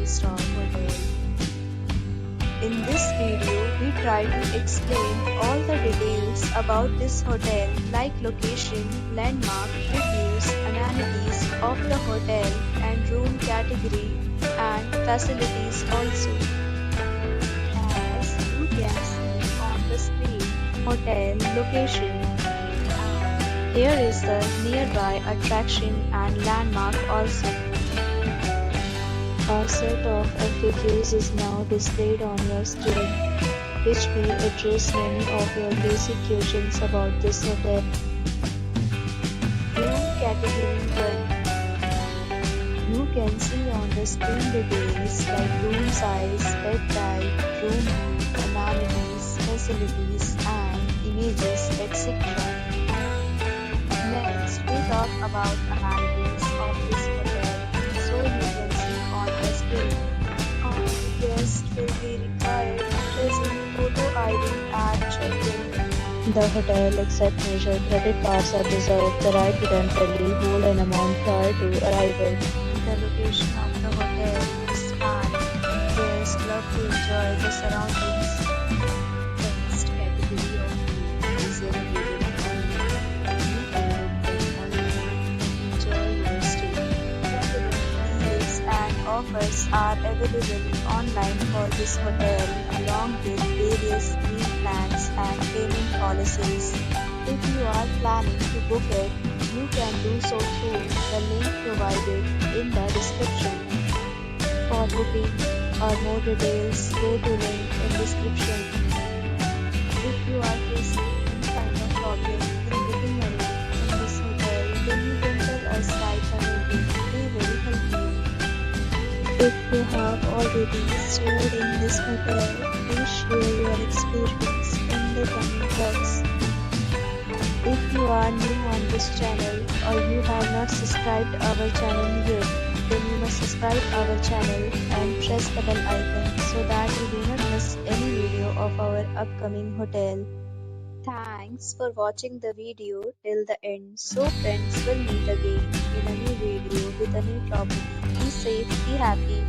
3-star hotel. In this video, we try to explain all the details about this hotel like location, landmark, reviews, amenities of the hotel and room category and facilities also. As you can see on the screen, hotel location. Here is the nearby attraction and landmark also. A set of FAQs is now displayed on your screen, which may address many of your basic questions about this hotel. Room Category 1. You can see on the screen details like room size, bed type, room height, amenities, facilities, and images, etc. Next, we talk about amenities of this hotel. So you can see on the screen. All guests will be required to present photo ID at check-in. The hotel accepts major credit cards are reserved. The right to temporarily hold an amount prior to arrival. The location of the hotel is fine. Guests love to enjoy the surroundings. Next category of food is available online. You can book them online and enjoy your stay. Deals and offers are available online for this hotel along with various meal plans and payment policies. If you are planning to book it, you can do so through the link provided in the description. For booking or more details, go to link in description. If you are facing any kind of problem in booking a room in this hotel, then you can tell us right away. We will help you. If you have already stayed in this hotel, please share your experience in the comment box. If you are new on this channel or you have not subscribed our channel yet, then you must subscribe our channel and press the bell icon so that you do not miss any video of our upcoming hotel. Thanks for watching the video till the end. So friends, will meet again in a new video with a new property. Be safe, be happy.